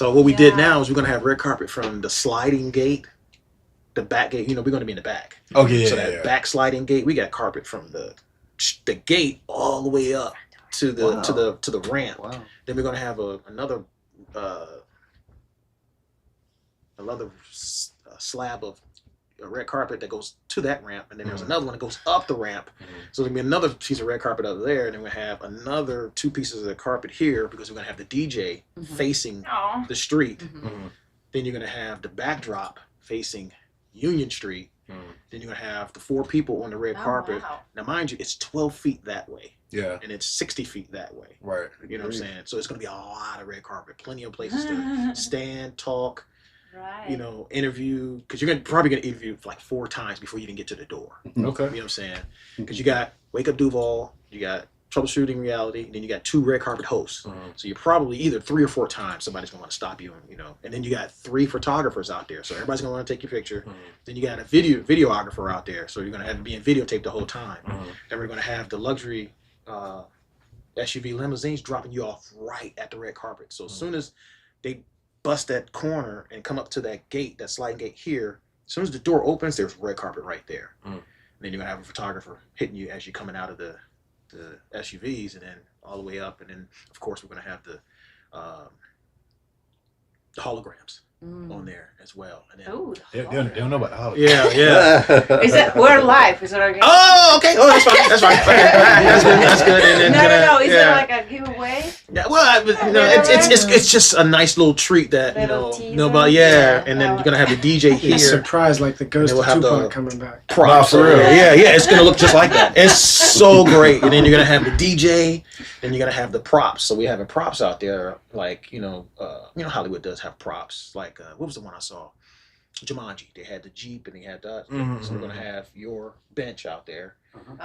So what we did now is we're gonna have red carpet from the sliding gate, the back gate. We're gonna be in the back. Oh yeah. So that back sliding gate, we got carpet from the gate all the way up to the ramp. Wow. Then we're gonna have another slab of red carpet that goes to that ramp, and then there's another one that goes up the ramp. So there's gonna be another piece of red carpet up there, and then we have another 2 pieces of the carpet here because we're gonna have the DJ facing the street. Then you're gonna have the backdrop facing Union Street. Then you're gonna have the 4 people on the red carpet. Wow. Now, mind you, it's 12 feet that way. Yeah. And it's 60 feet that way. Right. You know what I'm saying? So it's gonna be a lot of red carpet, plenty of places to stand, talk. Right. Interview, because you're probably gonna interview like 4 times before you even get to the door. Okay. You know what I'm saying? Because you got Wake Up Duval, you got Troubleshooting Reality, then you got 2 red carpet hosts. So you're probably either 3 or 4 times somebody's gonna want to stop you, and then you got 3 photographers out there, so everybody's gonna want to take your picture. Then you got a videographer out there, so you're gonna have to be in videotape the whole time. Then we're gonna have the luxury SUV limousines dropping you off right at the red carpet. So as soon as they bust that corner and come up to that gate, that sliding gate here, as soon as the door opens, there's red carpet right there. And then you're gonna have a photographer hitting you as you're coming out of the SUVs, and then all the way up, and then of course we're gonna have the holograms on there as well. And then, They don't know about the holiday. yeah. Is it we're live? Is it okay? Oh, okay. Oh, that's fine. That's fine. Okay. That's good. And then, No. Is it like a giveaway? Yeah, well, it's just a nice little treat that Little teaser? nobody. Yeah, and then you're gonna have the DJ It's here. surprised like the ghost we'll of have Tupac the coming back. Props. for real. Yeah, it's gonna look just like that. It's so great. And then you're gonna have the DJ, then you're gonna have the props. So we having props out there, like Hollywood does have props. Like what was the one I saw? Jumanji. They had the Jeep and they had that. So we're gonna have your bench out there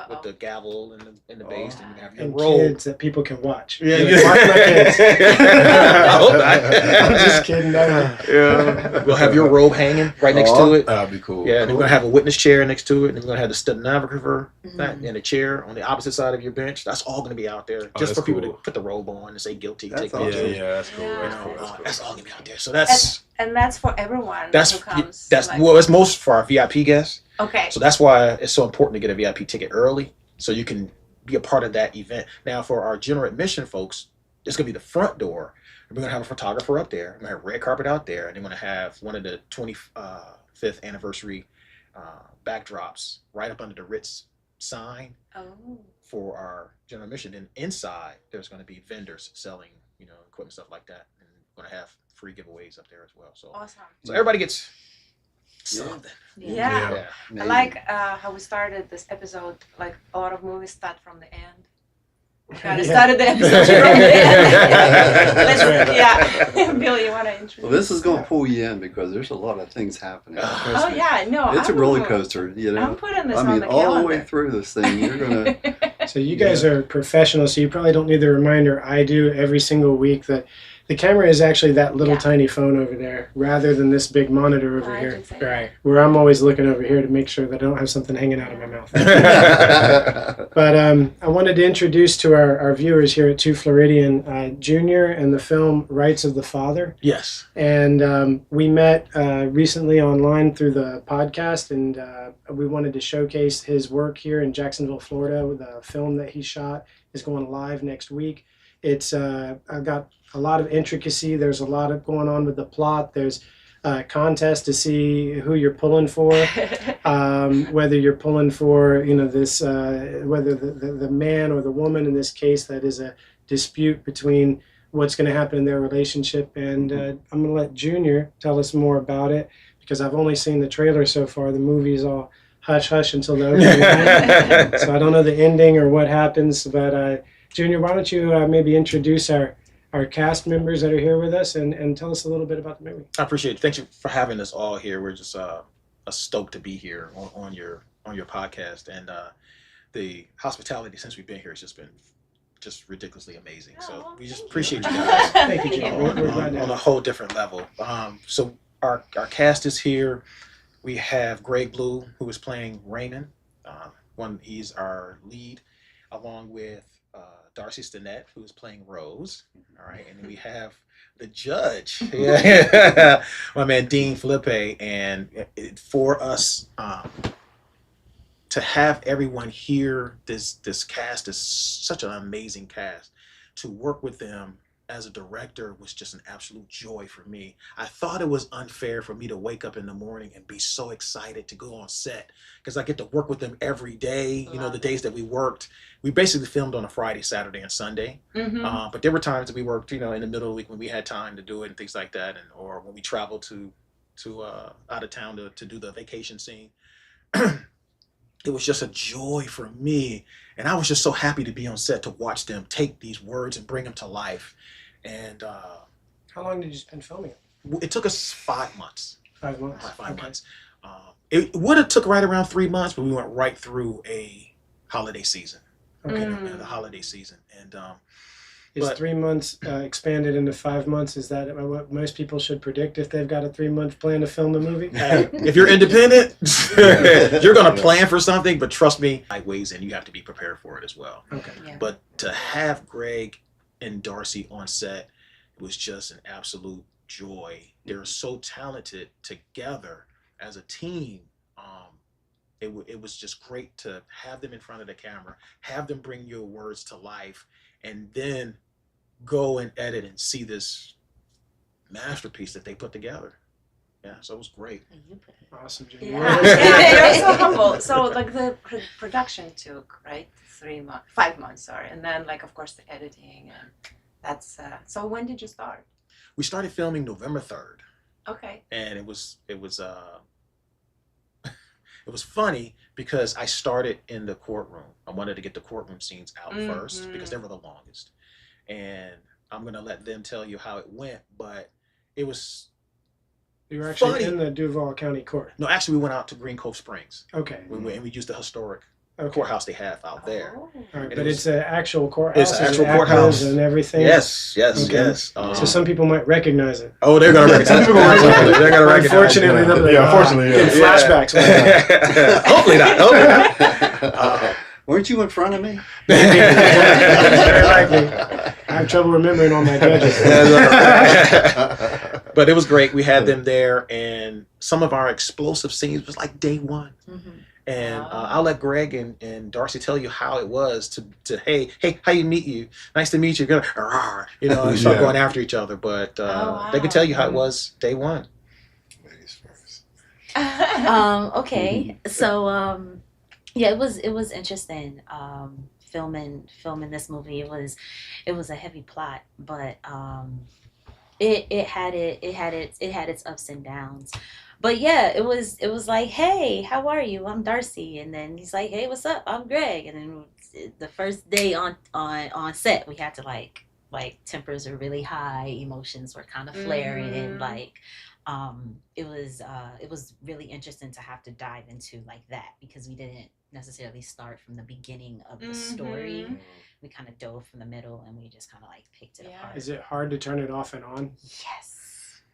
with the gavel and the bass, and you have your And roll. kids that people can watch. Yeah, Watch my kids. I hope not. I'm just kidding. No. Yeah. We'll have your robe hanging right next to it. That'd be cool. Yeah, and we're gonna have a witness chair next to it, and we're gonna have the stenographer and a chair on the opposite side of your bench. That's all gonna be out there just that's for people cool. to put the robe on and say guilty. That's Take awesome. pictures. Yeah, that's cool. Yeah. That's cool. That's cool. That's all gonna be out there. So that's And that's for everyone who comes. it's most for our VIP guests. Okay. So that's why it's so important to get a VIP ticket early, so you can be a part of that event. Now, for our general admission folks, it's gonna be the front door. We're gonna have a photographer up there. We're gonna have red carpet out there, and then we're gonna have one of the 25th anniversary backdrops right up under the Ritz sign for our general admission. And inside, there's gonna be vendors selling, equipment, stuff like that, and we're gonna have free giveaways up there as well. So, Awesome. so everybody gets something. Yeah. I like how we started this episode. Like a lot of movies start from the end. We kind of started the episode from the end. Bill, you want to introduce? Well, this is going to pull you in because there's a lot of things happening. Oh yeah, no. It's a roller coaster, I'm putting this I on mean, the all calendar. the way through this thing, you're gonna. So you guys are professionals, so you probably don't need the reminder I do every single week that the camera is actually that little tiny phone over there rather than this big monitor over here. Right. Where I'm always looking over here to make sure that I don't have something hanging out of my mouth. But I wanted to introduce to our viewers here at 2 Floridian Junior and the film Rights of the Father. Yes. And we met recently online through the podcast, and we wanted to showcase his work here in Jacksonville, Florida. With the film that he shot is going live next week. It's I've got a lot of intricacy. There's a lot of going on with the plot. There's a contest to see who you're pulling for, whether you're pulling for this whether the man or the woman in this case that is a dispute between what's going to happen in their relationship. And I'm going to let Junior tell us more about it because I've only seen the trailer so far. The movie is all hush hush until the opening night. So I don't know the ending or what happens, but Junior, why don't you maybe introduce our cast members that are here with us and tell us a little bit about the movie. I appreciate it. Thank you for having us all here. We're just stoked to be here on your podcast, and the hospitality since we've been here has just been just ridiculously amazing. So we just appreciate you guys. Thank you, Junior. We're glad to have on a whole different level. So our cast is here. We have Greg Blue, who is playing Raymond. He's our lead, along with Darcy Stinnett, who is playing Rose. All right, and then we have The judge, yeah, my man Dean Felipe, and for us to have everyone here, this cast is such an amazing cast. To work with them as a director was just an absolute joy for me. I thought it was unfair for me to wake up in the morning and be so excited to go on set because I get to work with them every day. You know, the days that we worked, we basically filmed on a Friday, Saturday, and Sunday. But there were times that we worked, you know, in the middle of the week when we had time to do it and things like that, and or when we traveled to out of town to do the vacation scene. It was just a joy for me, and I was just so happy to be on set to watch them take these words and bring them to life. And How long did you spend filming it? it took us 5 months. 5 months. About 5 months. It would have took right around 3 months, but we went right through a holiday season. Okay. The holiday season, and Is but- 3 months expanded into 5 months? Is that what most people should predict if they've got a 3-month plan to film a movie? hey, if you're independent, you're gonna plan for something. But trust me, it weighs in. You have to be prepared for it as well. Okay. Yeah. But to have Greg and Darcy on set was just an absolute joy. They're so talented together as a team. It was just great to have them in front of the camera, have them bring your words to life, and then go and edit and see this masterpiece that they put together. Yeah, so it was great. Awesome, Jimmy. Yeah, yeah, you're so humble. So like the production took, right, 5 months, sorry, and then like of course the editing, and that's so when did you start? We started filming November 3rd, Okay. and it was it was funny because I started in the courtroom. I wanted to get the courtroom scenes out first because they were the longest, and I'm gonna let them tell you how it went, but it was You were actually funny. in the Duval County Court. No, actually we went out to Green Cove Springs. Okay. And we used the historic Okay. courthouse they have out there. Oh. All right, It but was- it's an actual courthouse. It's an Is it actual actors courthouse. and everything. Yes. Okay. Yes. So some people might recognize it. Oh, they're gonna recognize it. They're gonna recognize Unfortunately, it. they'll be like, Yeah, unfortunately, in yeah. flashbacks. Hopefully not. Hopefully not. Weren't you in front of me? Very likely. I have trouble remembering all my judges. But it was great. We had them there, and some of our explosive scenes was like day one. And I'll let Greg and Darcy tell you how it was to hey, how you meet you? Nice to meet you. Gonna, you know, and start Yeah. going after each other. But they can tell you how it was day one. Ladies first. Okay. So yeah, it was interesting filming this movie. It was a heavy plot, but it had its ups and downs. But yeah, it was like, hey, how are you? I'm Darcy, and then he's like, hey, what's up? I'm Greg. And then the first day on set, we had to like tempers are really high, emotions were kind of flaring, like it was really interesting to have to dive into like that because we didn't necessarily start from the beginning of the story. We kind of dove from the middle and we just kind of like picked it apart. Is it hard to turn it off and on? Yes.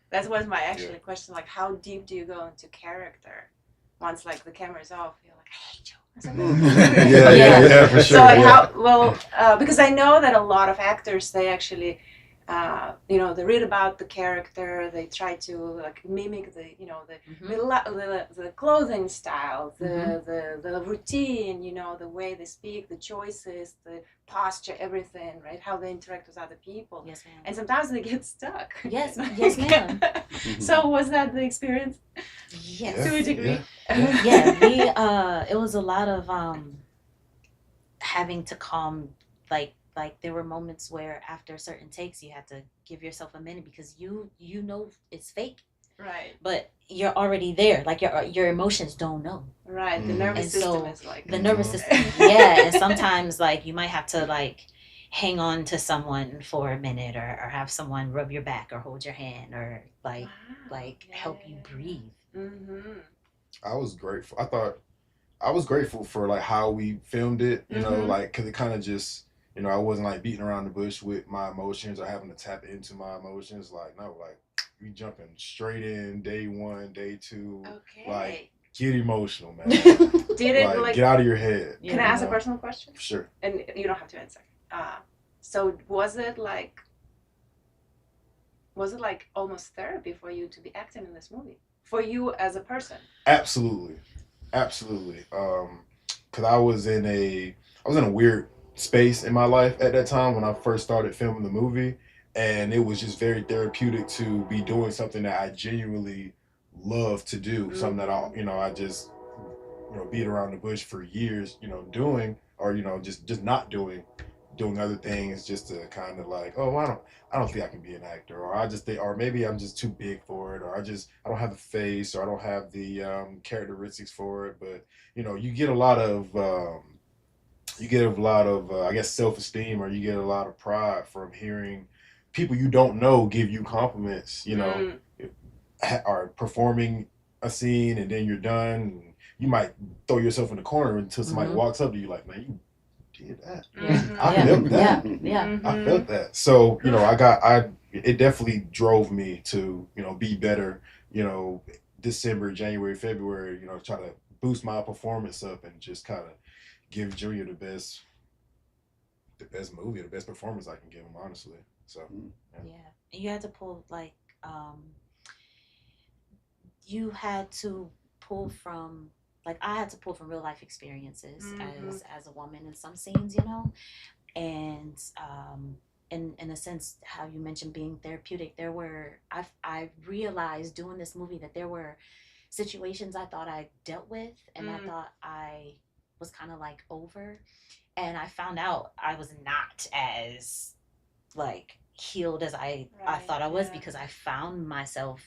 That was my actually question. Like, how deep do you go into character once like the camera's off? You're like, I hate you. Or something. Yeah, for sure. So like, yeah. because I know that a lot of actors they actually, they read about the character, they try to like mimic the the clothing style, the routine, the way they speak, the choices, the posture, everything, right? How they interact with other people. Yes, ma'am. And sometimes they get stuck. Yes, yes, ma'am. So was that the experience? Yes. To a degree. Yeah, it was a lot of having to calm, like there were moments where after certain takes you had to give yourself a minute because you know it's fake, Right. but you're already there, like your emotions don't know. Right. The nervous And system so is like the nervous system, yeah, and sometimes like you might have to like hang on to someone for a minute or have someone rub your back or hold your hand or like help you breathe. Mm-hmm. I was grateful. I was grateful for like how we filmed it, you know, like because it kind of just, I wasn't like beating around the bush with my emotions or having to tap into my emotions. Like, no, like we jumping straight in day one, day two. Okay. Like, get emotional, man. Did it like, get out of your head. Can I ask a personal question? Sure. And you don't have to answer. So was it like was it like almost therapy for you to be acting in this movie? For you as a person? Absolutely. Cause I was in a weird space in my life at that time when I first started filming the movie, and it was just very therapeutic to be doing something that I genuinely love to do, something that I just beat around the bush for years, doing, or just not doing other things, just to kind of like, oh, I don't think I can be an actor, or I just think, or maybe I'm just too big for it, or I don't have the face, or I don't have the characteristics for it. But you get a lot of I guess self-esteem, or you get a lot of pride from hearing people you don't know give you compliments, are performing a scene, and then you're done, and you might throw yourself in the corner until somebody walks up to you like, man, you did that. I felt that. I felt that. So, it definitely drove me to, be better, December, January, February, try to boost my performance up and just kind of give Junior the best movie, the best performance I can give him, honestly. So, yeah. You had to pull, like, you had to pull from, like, I had to pull from real life experiences as a woman in some scenes, and in a sense, how you mentioned being therapeutic, I realized doing this movie that there were situations I thought I dealt with, and I thought I was kind of like over, and I found out I was not as like healed as I thought I was, because I found myself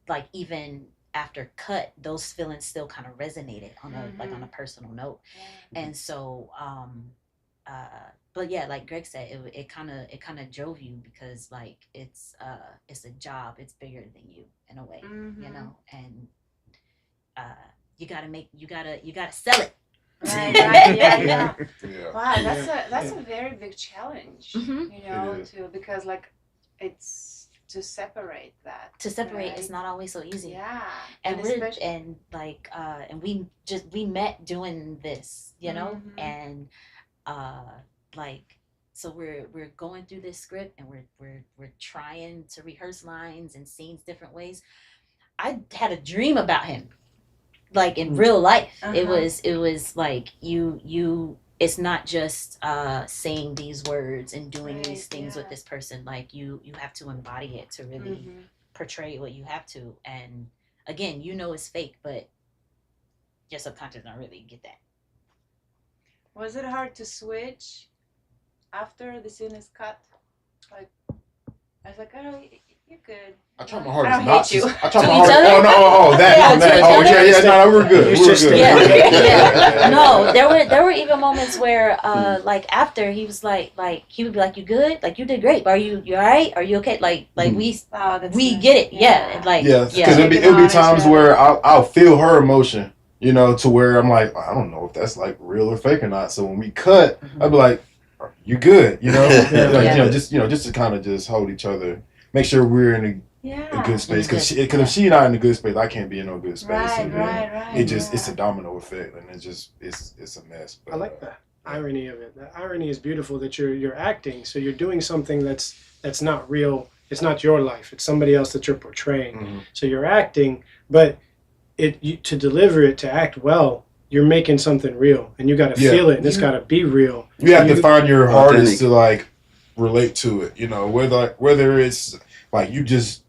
like even after cut, those feelings still kind of resonated on a like on a personal note. And so but yeah, like Greg said, it kind of drove you, because like it's a job, it's bigger than you in a way, and you gotta sell it. Right, yeah. Wow, that's a very big challenge, because like it's to separate that. To separate is not always so easy. Yeah, and we met doing this, and like, so we're going through this script, and we're trying to rehearse lines and scenes different ways. I had a dream about him, like in real life. It was like you it's not just saying these words and doing these things with this person. Like you have to embody it to really portray what you have to. And again, it's fake, but your subconscious don't really get that. Was it hard to switch after the scene is cut? Like, I was like, oh, you're good. I tried my hardest not to. I tried to my each hardest. other? No, we're good. Yeah. No, there were even moments where, like after he was like he would be like, "You good? Like you did great. Are you all right? Are you okay? Like we get it. Yeah, and like because it'll be times where I'll feel her emotion, to where I'm like, I don't know if that's like real or fake or not. So when we cut, I'll be like, "Are you good?" Just to kind of just hold each other, make sure we're in a good space. Because if she's not in a good space, I can't be in no good space. Right. It's a domino effect, and it's a mess. But, I like the irony of it. The irony is beautiful, that you're acting, so you're doing something that's not real. It's not your life. It's somebody else that you're portraying. So you're acting, but to deliver it, to act well, you're making something real, and you got to feel it, and it's got to be real. You have to find your hardest to like relate to it. Whether it's like you just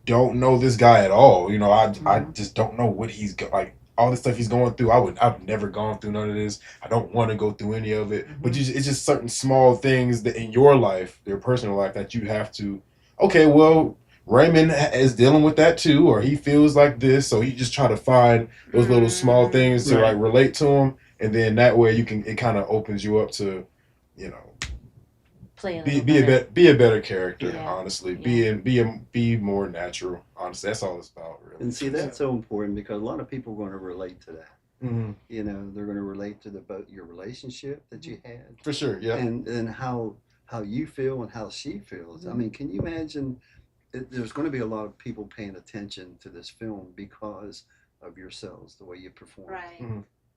don't know this guy at all. I just don't know what he's like. All the stuff he's going through, I've never gone through none of this. I don't want to go through any of it. But it's just certain small things that in your life, your personal life, that you have to. Okay, well, Raymond is dealing with that too, or he feels like this, so you just try to find those little small things to like relate to him, and then that way it kind of opens you up to, be a better character. Honestly, be more natural. Honestly, that's all it's about, really. And see, that's so important, because a lot of people are going to relate to that. They're going to relate to your relationship that you had, for sure. Yeah, and how you feel and how she feels. I mean, can you imagine? There's going to be a lot of people paying attention to this film because of yourselves, the way you perform. Right.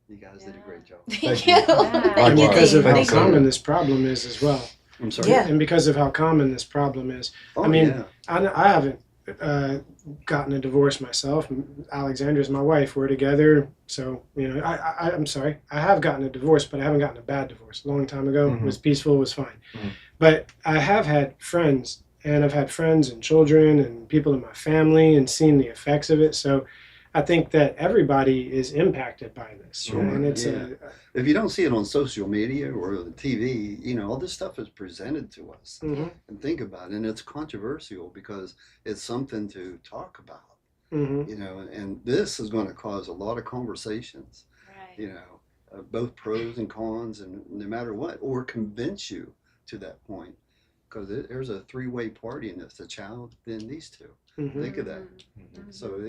You guys did a great job. Thank you. And because of how common this problem is as well. I'm sorry. Yeah. and because of how common this problem is. Oh, I mean, yeah. I haven't gotten a divorce myself. Alexandra's my wife. We're together. So, I'm sorry. I have gotten a divorce, but I haven't gotten a bad divorce. A long time ago. It was peaceful. It was fine. But I have had friends, and I've had friends and children and people in my family and seen the effects of it. So I think that everybody is impacted by this. Sure, And it's yeah. If you don't see it on social media or the TV, all this stuff is presented to us. Mhm. And think about it. And it's controversial because it's something to talk about, and this is going to cause a lot of conversations, Right. both pros and cons, and no matter what, or convince you to that point. Because there's a three-way party in this: the child, then these two. Mhm. Think of that. So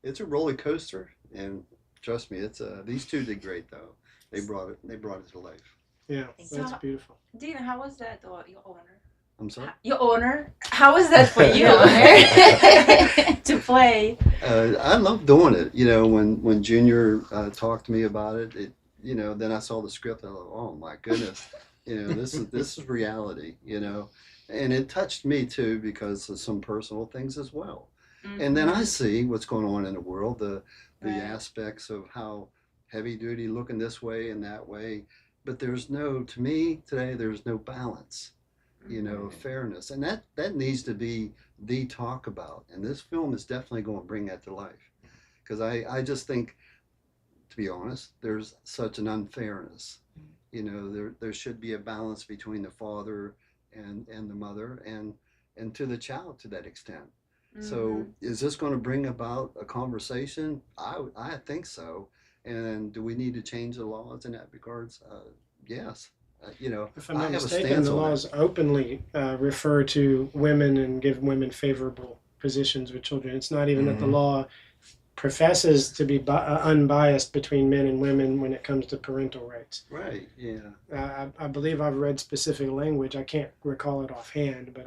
it's a roller coaster, and trust me, these two did great though. They brought it to life. Yeah, Thank that's you. beautiful. Dina, how was that, or your owner? I'm sorry. Your owner? How was that for you to play? I love doing it. When Junior talked to me about it, then I saw the script. I thought, oh my goodness, this is reality. And it touched me too because of some personal things as well. And then I see what's going on in the world, the Right. aspects of how heavy duty looking this way and that way. But to me today, there's no balance, fairness. And that needs to be the talk about. And this film is definitely going to bring that to life. Because I just think, to be honest, there's such an unfairness. There should be a balance between the father and the mother and to the child to that extent. So is this going to bring about a conversation? I think so. And do we need to change the laws in that regards? Yes. If I'm I not have a mistaken, stance the on laws openly refer to women and give women favorable positions with children. It's not even that the law professes to be unbiased between men and women when it comes to parental rights. Right. Yeah. I believe I've read specific language. I can't recall it offhand, but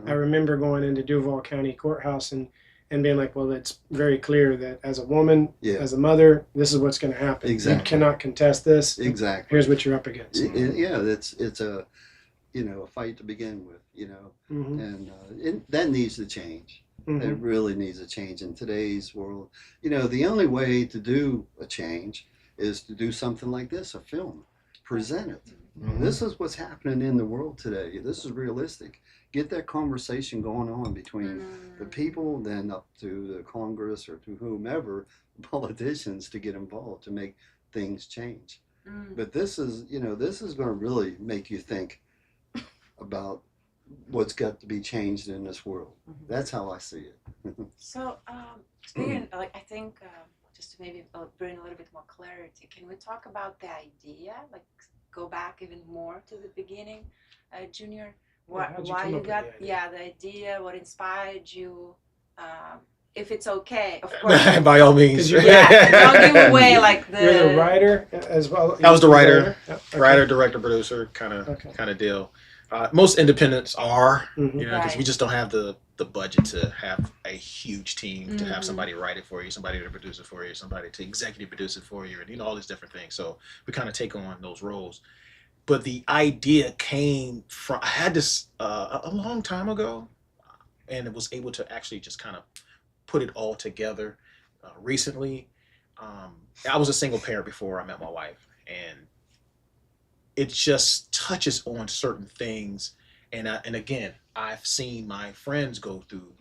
I remember going into Duval County Courthouse and being like, well, it's very clear that as a woman, as a mother, this is what's going to happen. Exactly. You cannot contest this. Exactly. Here's what you're up against. Yeah, it's a a fight to begin with, and that needs to change. It really needs a change in today's world. The only way to do a change is to do something like this, a film, present it. This is what's happening in the world today. This is realistic. Get that conversation going on between the people, then up to the Congress or to whomever, politicians, to get involved to make things change. But this is going to really make you think about what's got to be changed in this world. That's how I see it. So, speaking, I think just to maybe bring a little bit more clarity, can we talk about the idea? Go back even more to the beginning, Junior. Why you got the idea? What inspired you? If it's okay, of course. By all means. Don't give away You're the writer as well. I was the writer, Okay. writer, director, producer, kind of deal. Most independents are, because we just don't have the budget to have a huge team to have somebody write it for you, somebody to produce it for you, somebody to executive produce it for you, and all these different things. So we kind of take on those roles. But the idea came from, I had this a long time ago, and it was able to actually just kind of put it all together recently. I was a single parent before I met my wife, and it just touches on certain things. And again, I've seen my friends go through,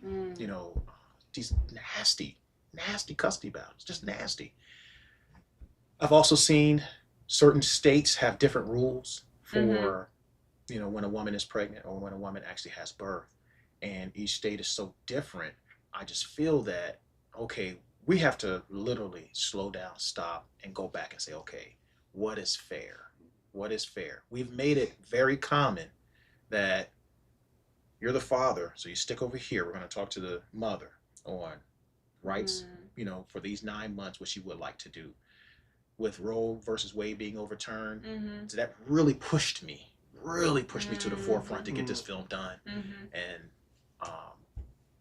these nasty custody battles, just nasty. I've also seen certain states have different rules for, when a woman is pregnant or when a woman actually has birth. And each state is so different. I just feel that, okay, we have to literally slow down, stop, and go back and say, okay, what is fair? What is fair? We've made it very common that you're the father, so you stick over here. We're going to talk to the mother on rights, for these 9 months, what she would like to do. With Roe versus Wade being overturned, so that really pushed me to the forefront to get this film done. And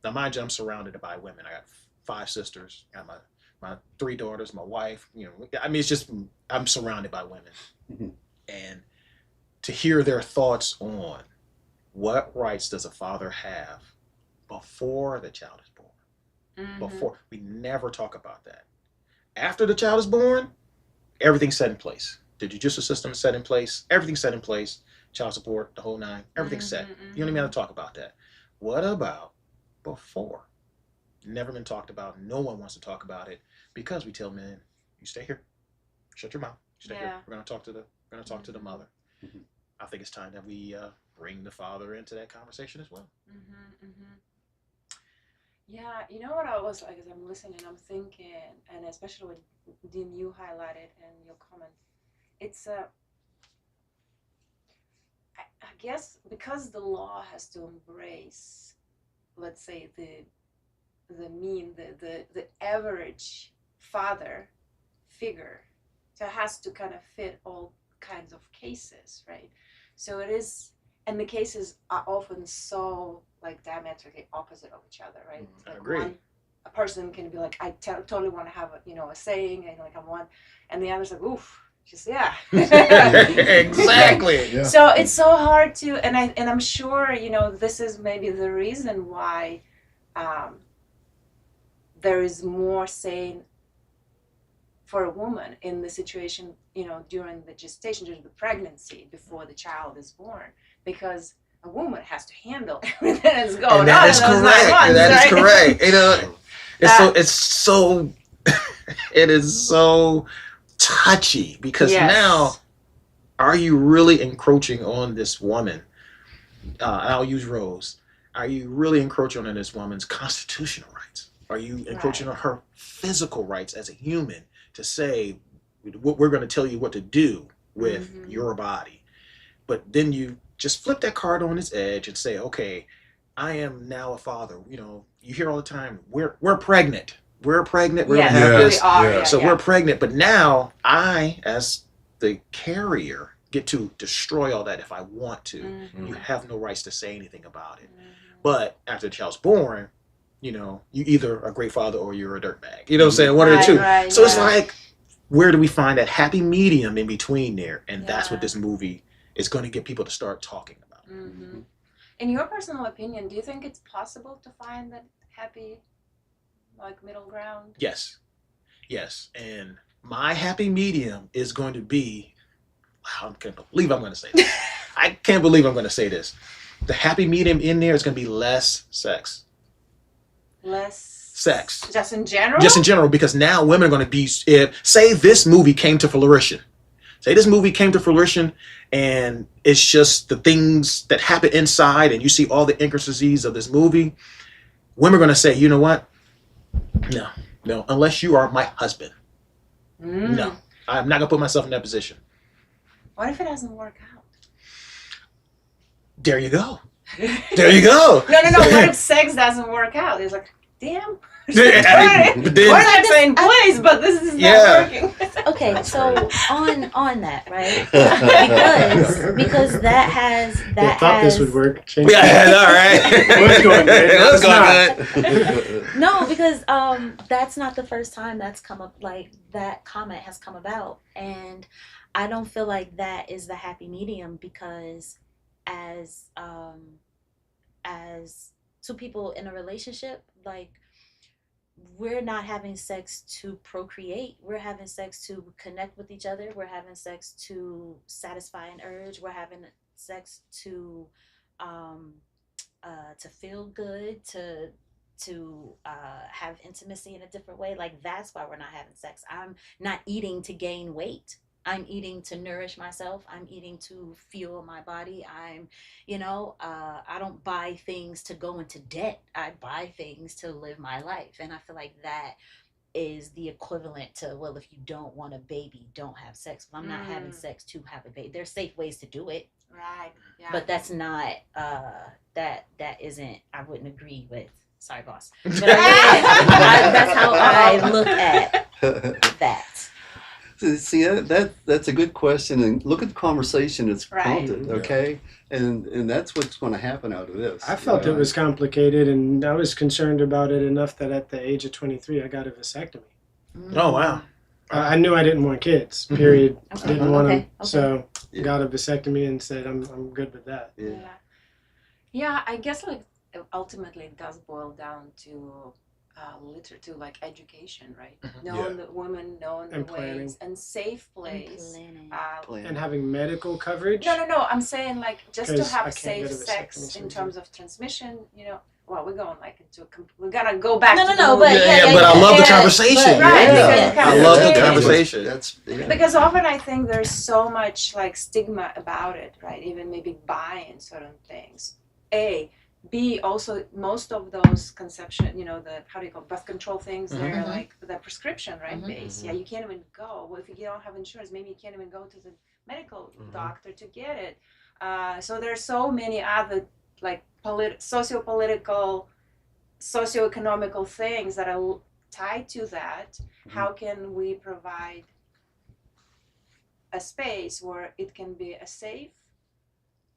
now, mind you, I'm surrounded by women. I got 5 sisters, got my 3 daughters, my wife. It's just I'm surrounded by women, and to hear their thoughts on what rights does a father have before the child is born. Before, we never talk about that. After the child is born, everything's set in place. The judicial system is set in place. Everything's set in place. Child support, the whole nine. Everything's set. You don't even have to talk about that. What about before? Never been talked about. No one wants to talk about it because we tell men, "You stay here. Shut your mouth. Stay here. We're gonna talk to the mother." I think it's time that we bring the father into that conversation as well. Yeah, you know what I was like as I'm listening, I'm thinking, and especially what Dean you highlighted in your comment, it's I guess because the law has to embrace, let's say the average father figure, so it has to kind of fit all kinds of cases, right? So it is, and the cases are often so like diametrically opposite of each other, right? I Like agree. a person can be like, I totally want to have a saying, and like I'm one, and the other's like, oof, just Exactly. Yeah. So it's so hard to, and I'm sure this is maybe the reason why there is more saying for a woman in the situation, during the gestation, during the pregnancy, before the child is born, because a woman has to handle everything that's going And that on is in those 9 correct. months, That right? is correct. It is so touchy because Yes. now, are you really encroaching on this woman? I'll use Rose. Are you really encroaching on this woman's constitutional rights? Are you encroaching on her physical rights as a human to say, we're going to tell you what to do with your body? But then you just flip that card on its edge and say, okay, I am now a father. You hear all the time, we're pregnant. We're pregnant. We're Yes, going to have we this. are. Yeah. So we're pregnant. But now I, as the carrier, get to destroy all that if I want to. You have no rights to say anything about it. But after the child's born, you either a great father or you're a dirtbag. You know what I'm saying? One of the two. Right, So it's like, where do we find that happy medium in between there? And that's what Yeah. this movie is going to get people to start talking about. In your personal opinion, do you think it's possible to find that happy, middle ground? Yes. And my happy medium is going to be, I can't believe I'm going to say this. I can't believe I'm going to say this. The happy medium in there is going to be less sex. Less Sex. Just in general? Just in general, because now women are going to be, say this movie came to fruition. And it's just the things that happen inside and you see all the intricacies of this movie. Women are going to say, you know what? No, unless you are my husband. No, I'm not going to put myself in that position. What if it doesn't work out? There you go. No. What if sex doesn't work out? It's like, damn. But then, We're not saying place, but this is not working. Okay, so on that, right? Because that has I thought this would work. Change yeah, all right. Let's go good. Let's go good. No, because that's not the first time that's come up. Like that comment has come about, and I don't feel like that is the happy medium because as two people in a relationship, like we're not having sex to procreate. We're having sex to connect with each other. We're having sex to satisfy an urge. We're having sex to feel good, to have intimacy in a different way. Like that's why we're not having sex. I'm not eating to gain weight. I'm eating to nourish myself. I'm eating to fuel my body. I don't buy things to go into debt. I buy things to live my life. And I feel like that is the equivalent to, well, if you don't want a baby, don't have sex. Well, I'm not having sex to have a baby. There's safe ways to do it. Right. Yeah. But that's not, that isn't, I wouldn't agree with. Sorry, boss. But that's how I look at that. See, that's a good question, and look at the conversation it's Right. prompted, okay? And that's what's going to happen out of this. I felt it was complicated, and I was concerned about it enough that at the age of 23, I got a vasectomy. Oh, wow. I knew I didn't want kids. Period. Okay. Didn't want them. Okay. So Yeah. got a vasectomy and said I'm good with that. Yeah. Yeah, I guess like ultimately it does boil down to to like education, right? Knowing the women, knowing And the planning. ways, and safe place. And having medical coverage. No. I'm saying like just to 'Cause I have can't safe get a sex vasectomy in surgery. terms of transmission. Well, we're going like into we gotta go back. No, to no, the no, movie. but Yeah, but I love the conversation. Right, Yeah. because it's kind I of love the scary. conversation. That's yeah. Because often I think there's so much like stigma about it, right? Even maybe buying certain things. B, also most of those conception, the how do you call it, birth control things, they're Mhm. like the prescription, right? Mhm. Base. Yeah, you can't even go. Well, if you don't have insurance, maybe you can't even go to the medical doctor to get it. So there's so many other like socio-political, socio-economical things that are tied to that. How can we provide a space where it can be a safe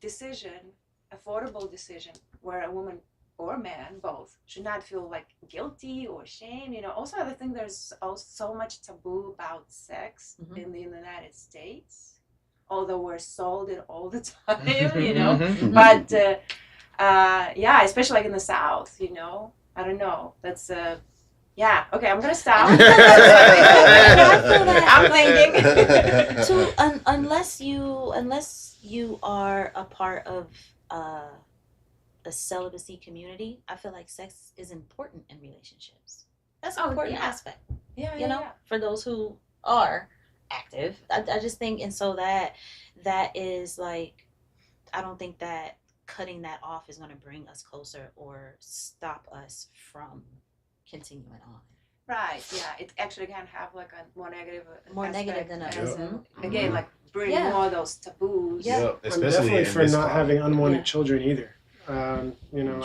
decision, affordable decision, where a woman or man, both, should not feel like guilty or shame. Also I think there's also so much taboo about sex in the United States, although we're sold it all the time, but yeah, especially like in the South, I don't know. That's yeah. Okay, I'm gonna stop. I'm thinking. Unless you are a part of a celibacy community, I feel like sex is important in relationships. That's an important aspect. Yeah. For those who are active. I just think, and so that is like, I don't think that cutting that off is going to bring us closer or stop us from continuing on. Right. Yeah. It actually can have like a more negative. More negative than as us. Again, like bring more of those taboos. Yeah. I'm Especially definitely in for this not climate. having unwanted children either. I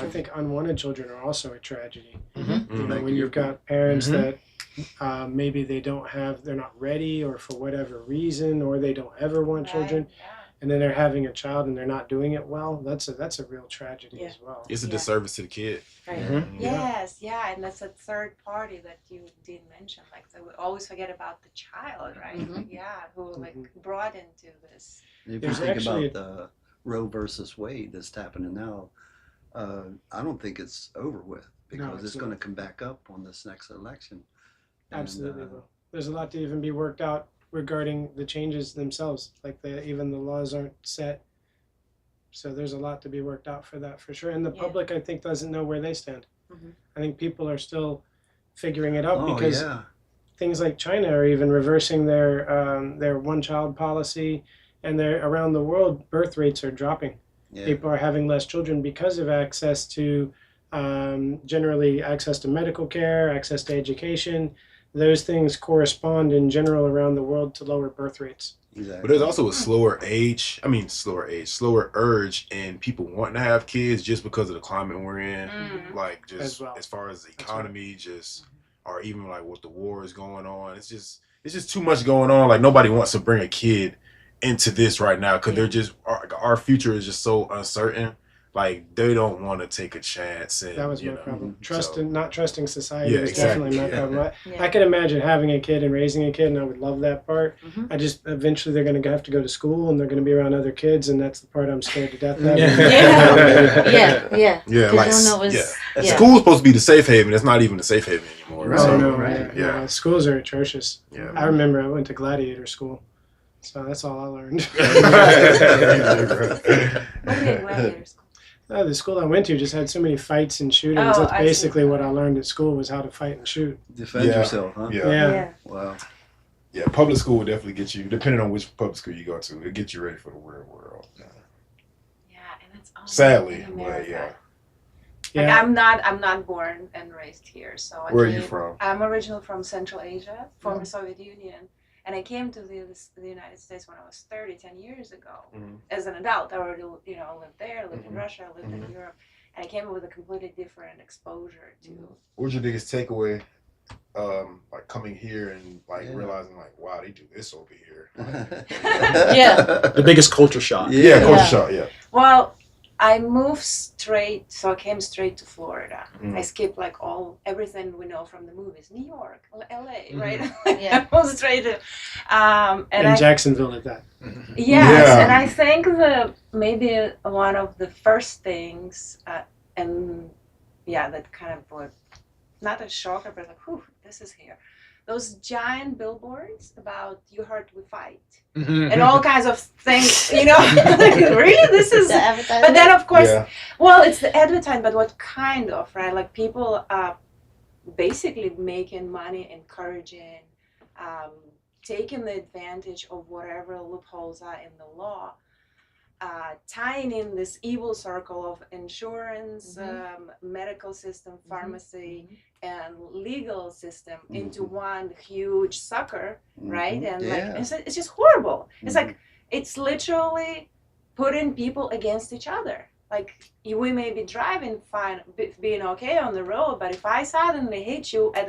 think unwanted children are also a tragedy. When you've got parents that maybe they're not ready, or for whatever reason, or they don't ever want children, and then they're having a child and they're not doing it well. That's a real tragedy as well. It's a disservice to the kid. Right. Yes, and that's a third party that you didn't mention. Like we always forget about the child, right? Who like brought into this. If you There's think actually about the Roe versus Wade that's happening now, I don't think it's over with, because it's going to come back up on this next election. Absolutely will. There's a lot to even be worked out regarding the changes themselves. Like even the laws aren't set. So there's a lot to be worked out for that, for sure. And the public, I think, doesn't know where they stand. I think people are still figuring it out, because things like China are even reversing their one-child policy, and they're around the world, birth rates are dropping. People are having less children because of access to, generally access to medical care, access to education. Those things correspond in general around the world to lower birth rates. But there's also a slower urge in people wanting to have kids just because of the climate we're in. Like just as far as the economy, or even like what the war is going on. It's just too much going on. Like nobody wants to bring a kid into this right now, because they're just our future is just so uncertain. Like they don't want to take a chance. And that was my problem. Not trusting society was exactly. definitely my problem. I can imagine having a kid and raising a kid, and I would love that part. I just eventually they're going to have to go to school, and they're going to be around other kids, and that's the part I'm scared to death of. Yeah. Like school's supposed to be the safe haven. It's not even the safe haven anymore. Right. Schools are atrocious. Yeah. I remember I went to gladiator school, so that's all I learned. Gladiator school. The school I went to just had so many fights and shootings. That's basically what I learned at school, was how to fight and shoot. Defend yourself, huh? Yeah. Wow. Yeah, public school will definitely get you, depending on which public school you go to, it'll get you ready for the real world. Yeah, and that's awesome. Sadly, but yeah. Like I'm not born and raised here, so Where are you from? I'm originally from Central Asia, former Soviet Union. And I came to the United States when I was 10 years ago. As an adult, I already, lived there, lived in Russia, lived in Europe. And I came with a completely different exposure to... What was your biggest takeaway, like coming here and like realizing like, wow, they do this over here? The biggest culture shock. Culture shock, Well, I moved straight, so I came straight to Florida. Mm. I skipped like everything we know from the movies, New York, LA, right? Yeah. I moved straight to, in Jacksonville at that. yes, Yeah. and I think maybe one of the first things, and yeah, that kind of was not a shocker, but like, whew, this is here. Those giant billboards about "You Heard We Fight" and all kinds of things, you know. Like, really, this is. The advertisement? But then, of course, Yeah. well, it's the advertising, but what kind of, right? Like, people are basically making money, encouraging, taking the advantage of whatever loopholes are in the law, tying in this evil circle of insurance, medical system, pharmacy, and legal system into one huge sucker, right? And like, it's just horrible. It's like, it's literally putting people against each other. Like, we may be driving fine, being okay on the road, but if I suddenly hit you at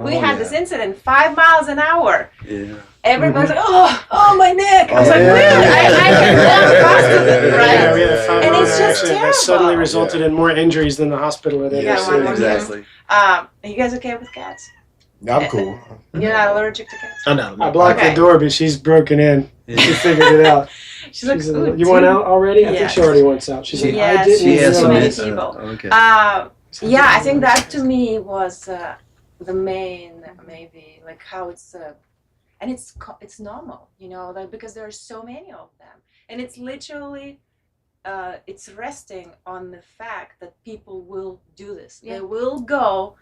we had this incident, 5 miles an hour. Yeah. Everybody's like, oh, my neck. I was like, really? I can walk faster than right? Yeah, we had a 5 And mile it's just accident that suddenly terrible. resulted in more injuries than the hospital had ever Yeah, seen. Exactly. Are you guys okay with cats? I'm cool. You're not allergic to cats? Oh, no. I blocked Okay. the door, but she's broken in. She Yeah. figured it out. She's like, ooh, You want out already? I think Yes. she already wants out. She's like, I Yes, didn't She has so some many realize. people. Okay. Yeah, I think that to me was the main, maybe, like how it's, and it's normal, you know, like, because there are so many of them, and it's literally, it's resting on the fact that people will do this. Yeah. They will go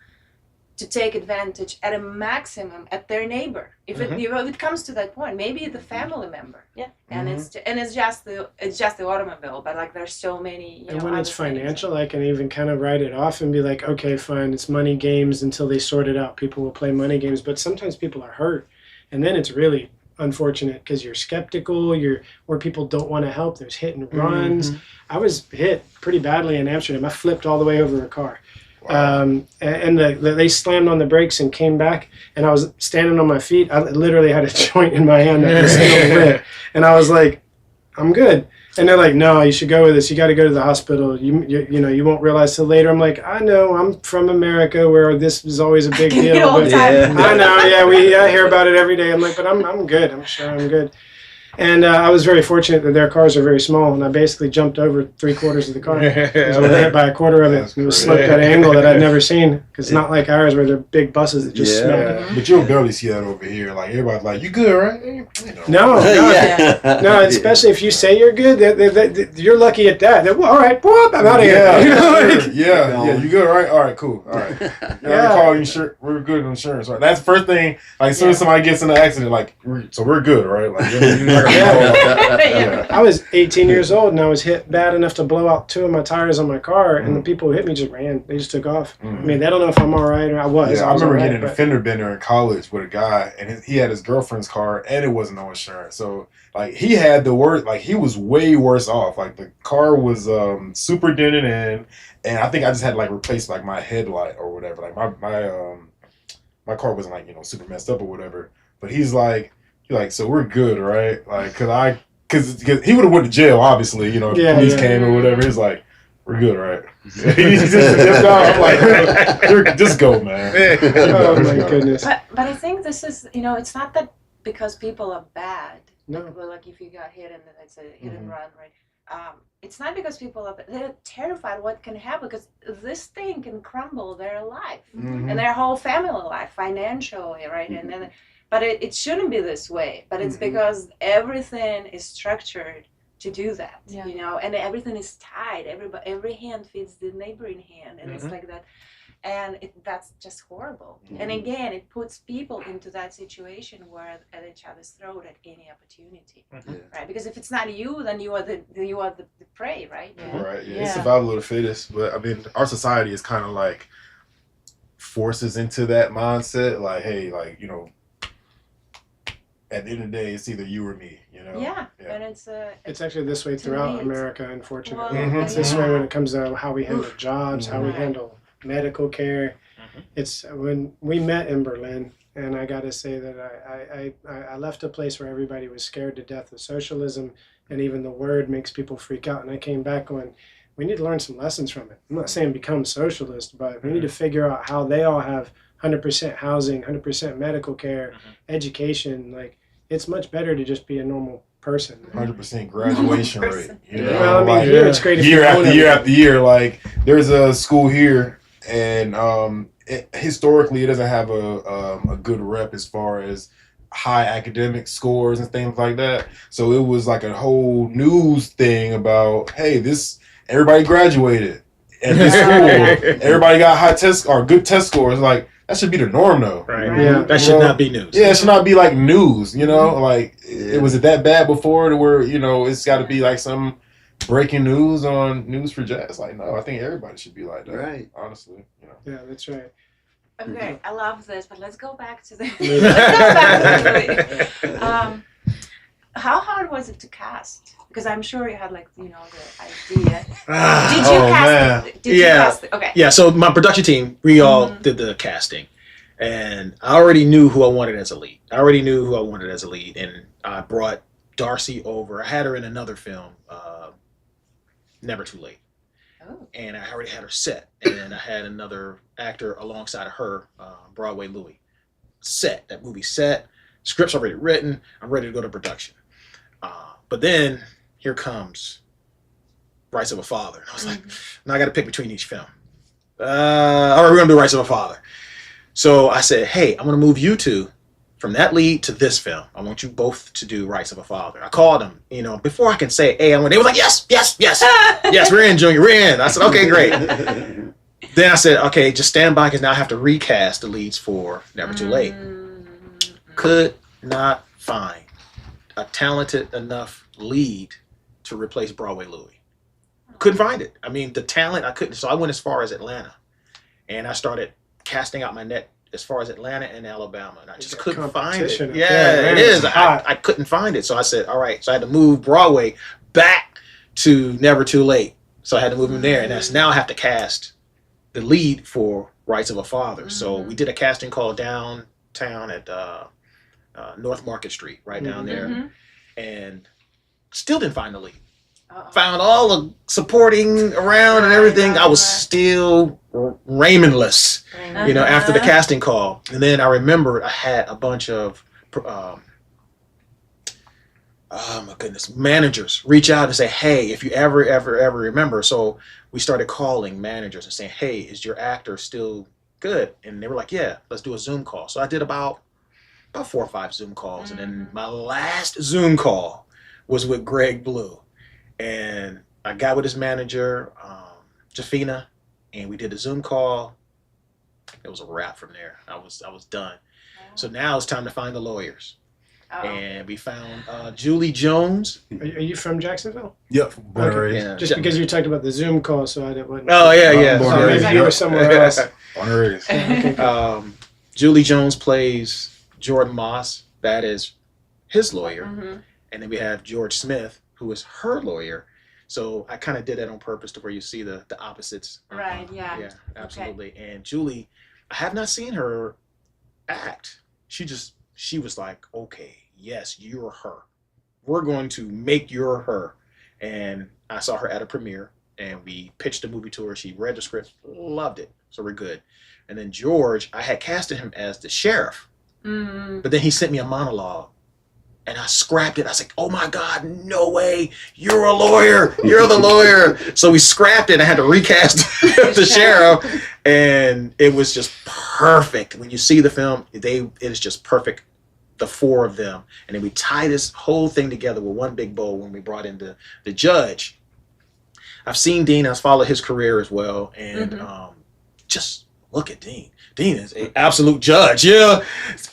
to take advantage at a maximum at their neighbor. If it comes to that point, maybe the family member. Yeah. And it's just the automobile, but like there's so many. And when other it's things. financial, I can even kind of write it off and be like, okay, fine, it's money games until they sort it out. People will play money games, but sometimes people are hurt. And then it's really unfortunate because you're skeptical, or people don't want to help. There's hit and runs. I was hit pretty badly in Amsterdam. I flipped all the way over a car. Wow. And they slammed on the brakes and came back, and I was standing on my feet. I literally had a joint in my hand that was still lit, and I was like, I'm good. And they're like, no, you should go with us. You got to go to the hospital. You won't realize till later. I'm like, I know, I'm from America where this is always a big deal. All the But time. I know, yeah, I hear about it every day. I'm like, but I'm good. I'm sure I'm good. And I was very fortunate that their cars are very small, and I basically jumped over 3/4 of the car. I was only hit by 1/4 of it. That's It was great. slipped at an angle that I'd never seen, because it's not like ours where they're big buses that just smack. But you'll barely see that over here. Like, everybody's like, you good, right? You No, know. no, especially if you say you're good, you're lucky at that. Well, all right, whoop, I'm out of here. Yeah, You know, sure. like- yeah, you good, right? All right, cool. All right. Yeah. Call insurance. We're good on insurance, right? That's the first thing. Like, as soon as somebody gets in an accident, like, we're good, right? Like, you're not gonna Yeah. I was 18 years old, and I was hit bad enough to blow out 2 of my tires on my car, and the people who hit me just ran. They just took off. I mean, they don't know if I'm all right, or I was. Yeah, I I was remember all right, getting a but- fender bender in college with a guy, and he had his girlfriend's car, and it wasn't no insurance. So, like, he had the worst, like, he was way worse off. Like, the car was super dented in, and I think I just had to, like, replace, like, my headlight or whatever. Like, my car wasn't, like, super messed up or whatever. But he's like, so we're good, right? Like, because he would have went to jail, obviously, if Yeah, police yeah. came or whatever. He's like, we're good, right? He just I'm like, just go, man. Oh, my goodness. But I think this is, it's not that because people are bad. No. Like if you got hit and it's a hit and run, right? It's not because people are, they're terrified what can happen, because this thing can crumble their life and their whole family life financially, right? And then, but it shouldn't be this way. But it's because everything is structured to do that, and everything is tied. Every hand feeds the neighboring hand, and it's like that. And that's just horrible. And again, it puts people into that situation where at each other's throat at any opportunity, right? Because if it's not you, then you are the prey, right? Right. Yeah. It's survival of the fittest. But I mean, our society is kind of like forces into that mindset. Like, hey, like, at the end of the day, it's either you or me. Yeah. And It's actually this way throughout it's- America, unfortunately. Well, It's this way when it comes to how we handle jobs, how we Right. handle medical care. It's when we met in Berlin, And I got to say that I left a place where everybody was scared to death of socialism, and even the word makes people freak out. And I came back going, we need to learn some lessons from it. I'm not saying become socialist, but we need to figure out how they all have 100% housing, 100% medical care, education. Like, it's much better to just be a normal person. 100% graduation rate. You know? Well, I mean, like, here it's great if year you own after year everything. after year. Like, there's a school here, and historically, it doesn't have a good rep as far as high academic scores and things like that. So it was like a whole news thing about, hey, everybody graduated at this school. Everybody got high test or good test scores. Like, that should be the norm, though. Right. Yeah. That should not be news. Yeah, it should not be like news, you know? Like, it was it that bad before to where, you know, it's got to be like some breaking news on News for Jazz? Like, no, I think everybody should be like that. Right. Honestly, you know. Yeah, that's right. Okay, I love this, but let's go back to the. Movie. Let's go back to the movie. How hard was it to cast? Because I'm sure you had the idea. Did you cast it? Did you cast it? Okay. Yeah, so my production team, we all did the casting. And I already knew who I wanted as a lead. And I brought Darcy over. I had her in another film, Never Too Late. Oh. And I already had her set. And I had another actor alongside of her, Broadway Louie. Set. That movie set. Script's already written. I'm ready to go to production. But then here comes Rights of a Father. And I was like, now I got to pick between each film. All right, we're going to do Rights of a Father. So I said, hey, I'm going to move you two from that lead to this film. I want you both to do Rights of a Father. I called them, before I can say, hey, they were like, yes, we're in, Junior, we're in. I said, okay, great. Then I said, okay, just stand by because now I have to recast the leads for Never Too Late. Could not find a talented enough lead to replace Broadway Louie. Couldn't find it. I mean, the talent, I couldn't. So I went as far as Atlanta. And I started casting out my net as far as Atlanta and Alabama. And I just couldn't find it. Yeah, it is. I couldn't find it. So I said, all right. So I had to move Broadway back to Never Too Late. So I had to move him there. And that's now I have to cast the lead for Rights of a Father. So we did a casting call downtown at North Market Street, right down there. And still didn't find the lead. Found all the supporting around and everything. I was still Raymondless, after the casting call. And then I remembered I had a bunch of, managers reach out and say, hey, if you ever remember. So we started calling managers and saying, hey, is your actor still good? And they were like, yeah, let's do a Zoom call. So I did about 4 or 5 Zoom calls. And then my last Zoom call was with Greg Blue. And I got with his manager, Jafina, and we did a Zoom call. It was a wrap from there. I was done. So now it's time to find the lawyers. And we found Julie Jones. Are you from Jacksonville? Yep. Born and raised. Yeah. Just because you talked about the Zoom call, so I didn't. Oh, yeah. Born So and maybe raised. you were somewhere else. Born and raised. Julie Jones plays Jordan Moss. That is his lawyer. And then we have George Smith, who is her lawyer. So I kind of did that on purpose to where you see the opposites. Right, yeah. Yeah, absolutely. Okay. And Julie, I have not seen her act. She was like, okay, yes, you're her. We're going to make you her. And I saw her at a premiere and we pitched the movie to her. She read the script, loved it. So we're good. And then George, I had casted him as the sheriff. But then he sent me a monologue. And I scrapped it. I was like, oh my God, no way. You're a lawyer. You're the lawyer. So we scrapped it. I had to recast the sheriff. And it was just perfect. When you see the film, it is just perfect. The 4 of them. And then we tie this whole thing together with one big bow when we brought in the judge. I've seen Dean. I've followed his career as well. And just look at Dean. Dean is an absolute judge. Yeah.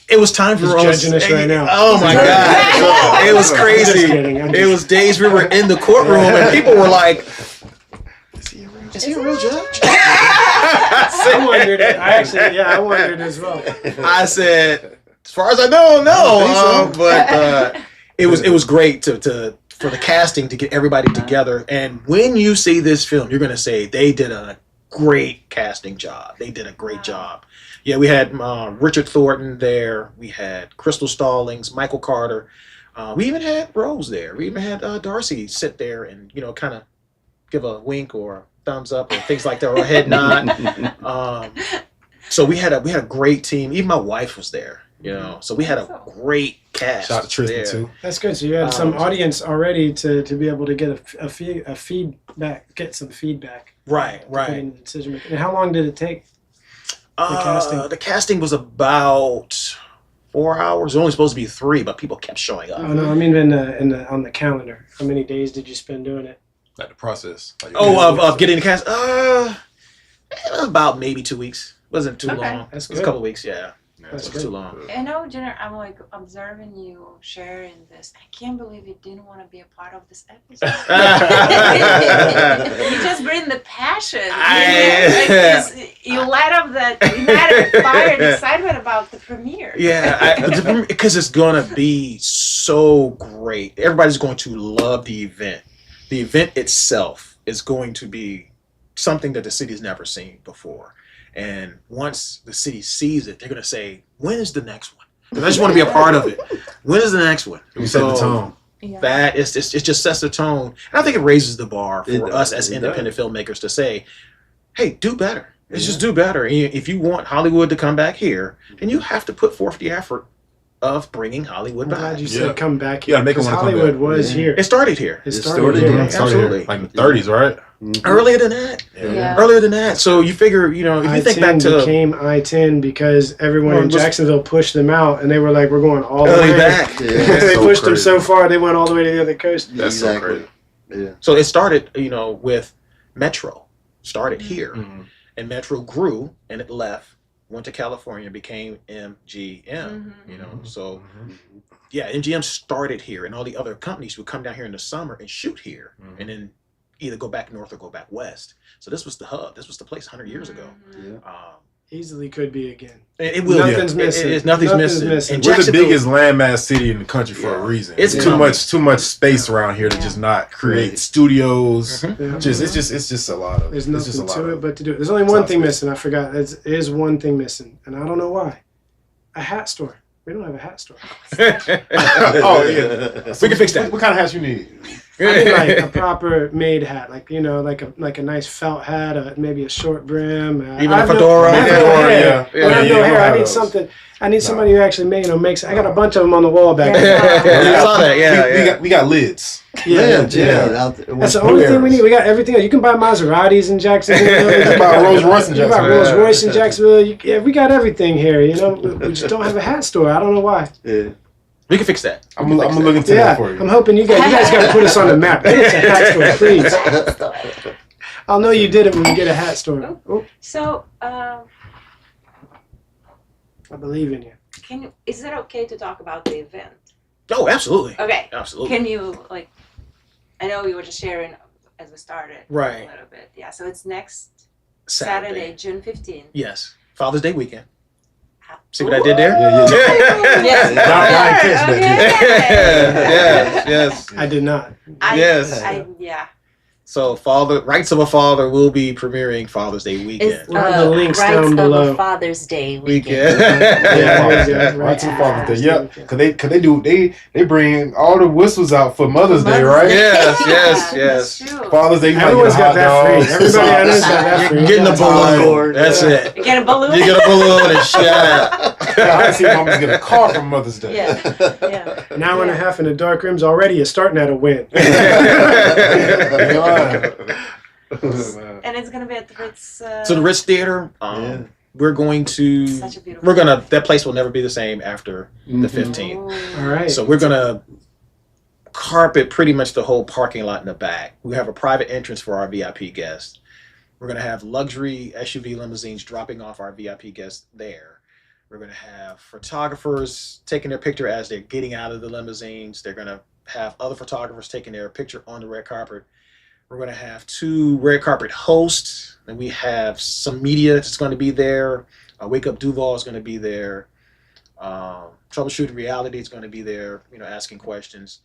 It was time for us. Judging us right now. Oh my God. It was crazy. Just kidding. It was days we were in the courtroom and people were like, is he a real judge? I wondered. I wondered as well. I said, as far as I know, no. But it was great for the casting to get everybody together. And when you see this film, you're going to say they did a great casting job. They did a great job. Yeah, we had Richard Thornton there. We had Crystal Stallings, Michael Carter. We even had Rose there. We even had Darcy sit there and, you know, kind of give a wink or thumbs up or things like that, or a head nod. So we had a great team. Even my wife was there, you know. So we had a great cast. Shout out to Tristan there. too. That's good. So you had some audience already to be able to get a feedback, get some feedback. Right, to put right. in the decision making. And how long did it take? casting? The casting was about 4 hours. It was only supposed to be 3, but people kept showing up. Oh no, I mean on the calendar. How many days did you spend doing it? Like the process. Like Of getting the cast? It was about maybe 2 weeks. Wasn't too long. That's it was good. a couple weeks, yeah. That's It was too good. long. I know, Jenner, I'm like observing you sharing this. I can't believe you didn't want to be a part of this episode. You just bring the passion. You light up that fire and excitement about the premiere. Yeah, because it's gonna be so great. Everybody's going to love the event. The event itself is going to be something that the city's never seen before. And once the city sees it, they're gonna say, "When is the next one?" Because I just want to be a part of it. When is the next one? We set the tone. Yeah. That is, it just sets the tone, and I think it raises the bar for It does, us as it independent filmmakers to say, "Hey, do better. Let's just do better." And if you want Hollywood to come back here, then you have to put forth the effort of bringing Hollywood I'm back. glad you Yeah. said come back You here. gotta make 'em because wanna come Hollywood back. was Yeah. here. It started here. It started here. here. Absolutely. Like in the 30s, right? Earlier than that. Yeah. Earlier than that. So you figure, if you think back I-10 to became I-10 because everyone Well, in it was- Jacksonville pushed them out, and they were like, "We're going all the early way back. Yeah. they So pushed them crazy. so far, they went all the way to the other coast. That's so Exactly. crazy. Yeah. So it started, with Metro. Started here. Mhm. And Metro grew and it left, went to California, became MGM. Mhm. So Mhm. yeah, MGM started here, and all the other companies would come down here in the summer and shoot here, Mhm. and then either go back north or go back west. So this was the hub. This was the place 100 years ago. Yeah. Easily could be again. It will. Nothing's be. missing. Nothing's Nothing's missing. missing. And We're the Jacksonville- biggest landmass city in the country for a Yeah. reason. It's too coming. much space around here to just not create Right. studios. Mhm. Yeah. It's just a lot of. There's it's just a nothing lot to of. it but to do it. There's only It's one not thing space. missing. I forgot. There is one thing missing, and I don't know why. A hat store. We don't have a hat store. Oh yeah. We can fix that. What kind of hats you need? I mean, like a proper made hat, like like a nice felt hat, maybe a short brim. Even I a have no- fedora. I have no Fedora, hair. yeah. I have Yeah, no you hair. don't I have need those. something. I need somebody who actually makes. I got a bunch of them on the wall back Yeah. there. I saw that. Yeah, we, yeah. we got lids. Yeah. Yeah. Out there. That's the only thing we need. We got everything else. You can buy Maseratis in Jacksonville. You can buy a Rolls Royce in You can buy Jacksonville. Rolls Royce in Jacksonville. We got everything here. We just don't have a hat store. I don't know why. Yeah. We can fix that. I'm gonna look into Yeah, that for you. I'm hoping you guys got to put us on the map. It's a hat store, please. I'll know you did it when we get a hat store. Oh, So, I believe in you. is it okay to talk about the event? Oh, absolutely. Okay. Absolutely. Can you, I know you were just sharing as we started Right. a little bit. Yeah, so it's next Saturday, June 15th. Yes. Father's Day weekend. See what I did there? Yeah, Yes. Yes. I did not. Yes. Yeah. So, Rights of a Father will be premiering Father's Day weekend. It's We'll have the links Rights down of below. a Father's Day Weekend. weekend. Yeah, there you go. Right to Father's Day. Yeah. Yep. Cause they bring all the whistles out for Mother's Day, right? Yes, yes, Yeah, yes. That's true. Father's Day. You might Everyone's get a got that hot free. dog, Everybody I know's got that You're free. getting a Yeah. balloon. Popcorn. That's Yeah. it. You get a balloon? You get a balloon and shout out. I see mamas get a car for Mother's Day. Yeah. Yeah. An hour and a half in the dark rooms already is starting at a win. And it's going to be at the Ritz. So the Ritz Theater, Yeah. we're going to, Such a beautiful. that place will never be the same after the 15th. All right. So we're gonna carpet pretty much the whole parking lot in the back. We have a private entrance for our VIP guests. We're gonna have luxury SUV limousines dropping off our VIP guests there. We're gonna have photographers taking their picture as they're getting out of the limousines. They're gonna have other photographers taking their picture on the red carpet. We're gonna have 2 red carpet hosts, and we have some media that's going to be there. Wake Up Duval is going to be there. Troubleshooting Reality is going to be there, asking questions.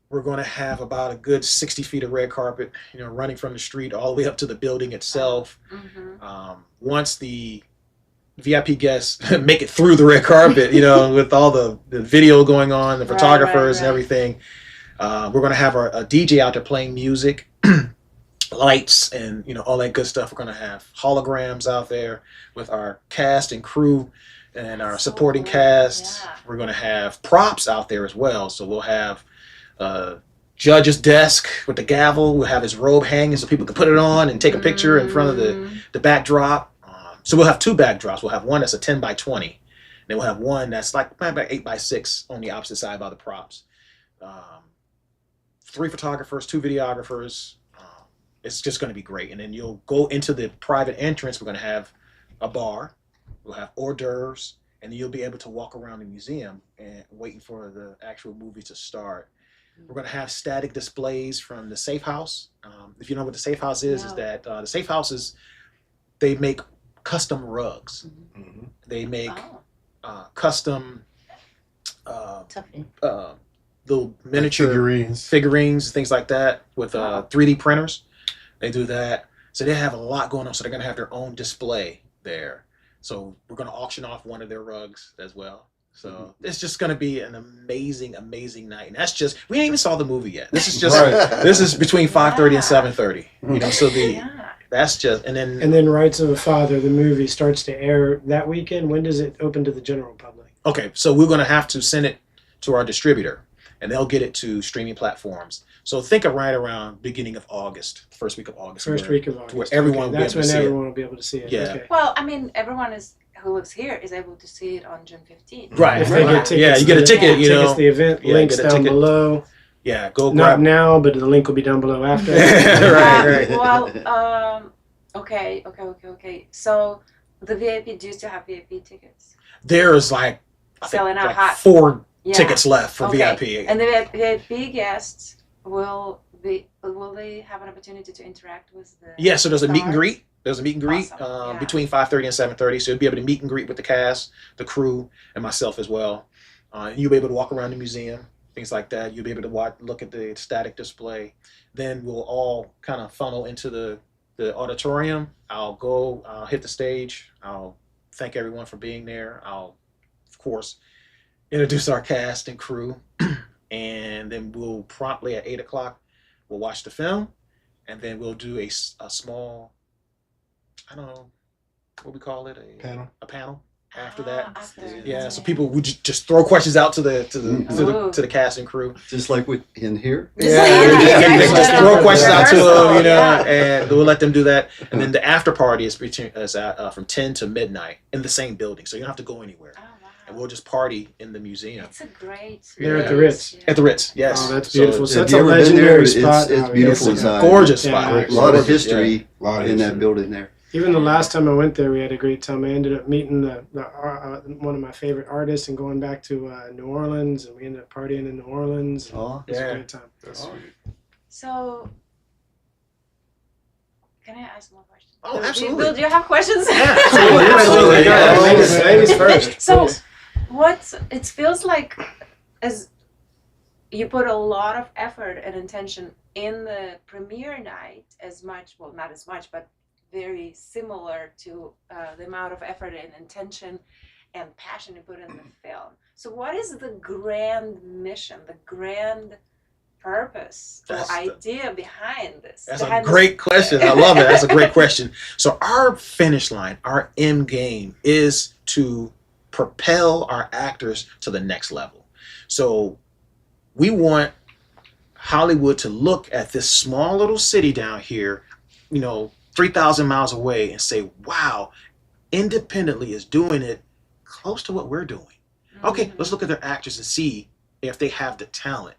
We're going to have about a good 60 feet of red carpet, running from the street all the way up to the building itself. Once the VIP guests make it through the red carpet, with all the video going on, the photographers and everything, we're going to have a DJ out there playing music, lights, and all that good stuff. We're going to have holograms out there with our cast and crew and our supporting cast. Yeah. We're going to have props out there as well. So we'll have judge's desk with the gavel. We'll have his robe hanging so people can put it on and take a picture in front of the backdrop. So we'll have two backdrops. We'll have one that's a 10 by 20. And then we'll have one that's like about 8 by 6 on the opposite side by the props. 3 photographers, 2 videographers. It's just going to be great. And then you'll go into the private entrance. We're going to have a bar. We'll have hors d'oeuvres. And then you'll be able to walk around the museum and waiting for the actual movie to start. We're going to have static displays from the Safe House. If you know what the Safe House is that the Safe House they make custom rugs. They make custom little miniature figurines, things like that with 3D printers. They do that. So they have a lot going on. So they're going to have their own display there. So we're going to auction off one of their rugs as well. So it's just going to be an amazing, amazing night. And that's just, we ain't even saw the movie yet. This is just, this is between 5:30 and 7:30. So that's just, and then Rights of a Father, the movie, starts to air that weekend. When does it open to the general public? Okay, so we're going to have to send it to our distributor, and they'll get it to streaming platforms. So think of right around beginning of August, first week of August. First week of August. Where everyone that's when everyone will be able to see it. Yeah. Okay. Well, I mean, everyone who lives here is able to see it on June 15th. Right. If they get tickets, you get a ticket, tickets to the event, links down below. Yeah, go Not grab. now, but the link will be down below after. right. Well, okay. So the VIP, do you still have VIP tickets? There's I selling think, out hot. 4 tickets left for VIP. And the VIP guests will they have an opportunity to interact with the Yeah, so there's a meet and stars? greet. There's a meet and greet Awesome. between 5:30 and 7:30. So you'll be able to meet and greet with the cast, the crew, and myself as well. You'll be able to walk around the museum, things like that. You'll be able to look at the static display. Then we'll all kind of funnel into the auditorium. I'll hit the stage. I'll thank everyone for being there. I'll, of course, introduce our cast and crew. And then we'll promptly at 8 o'clock, we'll watch the film. And then we'll do a small, I don't know, what we call it? A panel after that. Yeah, so people would just throw questions out to the cast and crew. Just like in here. Just throw questions out to them, and we'll let them do that. And then the after party is from 10 to midnight in the same building, so you don't have to go anywhere. Oh, wow. And we'll just party in the museum. It's a great. They're at the Ritz. Yeah. At the Ritz, yes. Oh, that's beautiful. So Have that's you a ever been there? legendary spot. It's beautiful It's inside. a gorgeous Yeah, spot. A lot of Gorgeous, history Yeah. in that building there. Even the last time I went there, we had a great time. I ended up meeting one of my favorite artists and going back to New Orleans, and we ended up partying in New Orleans. Oh, It was yeah. a great time. That's sweet. So, can I ask more questions? Oh, absolutely. Do you have questions? Yeah, absolutely. Yeah, ladies first. So, it feels like as you put a lot of effort and intention in the premiere night, not as much, but very similar to the amount of effort and intention and passion you put in the film. So what is the grand mission, the grand purpose or idea behind this? That's a great question. I love it. That's a great question. So our finish line, our end game is to propel our actors to the next level. So we want Hollywood to look at this small little city down here, 3,000 miles away, and say, wow, independently is doing it close to what we're doing. Okay, let's look at their actors and see if they have the talent.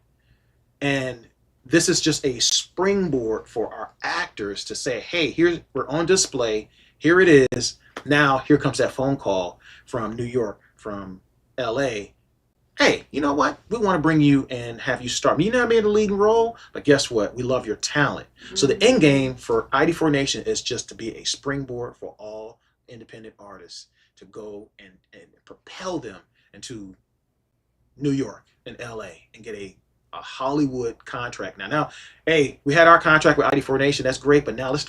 And this is just a springboard for our actors to say, hey, we're on display. Here it is. Now, here comes that phone call from New York, from LA. Hey, you know what? We want to bring you and have you start. You not being the leading role, but guess what? We love your talent. So the end game for ID4 Nation is just to be a springboard for all independent artists to go and propel them into New York and LA and get a a Hollywood contract now. Hey, we had our contract with ID4 Nation. That's great, but now let's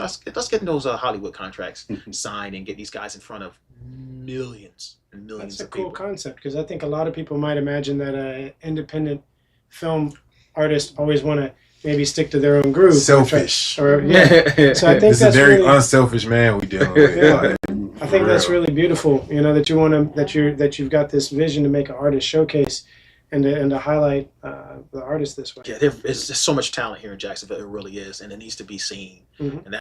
get those Hollywood contracts signed and get these guys in front of millions and millions That's a of cool people. concept, because I think a lot of people might imagine that an independent film artist always want to maybe stick to their own groove. Selfish. Or yeah. So I think It's a that's very really, unselfish man we dealing with. Yeah. Like, I think for that's real. really beautiful. You know, that you want to that you've got this vision to make an artist showcase and to highlight the artist this way. Yeah, there's just so much talent here in Jacksonville. It really is, and it needs to be seen. Mhm. And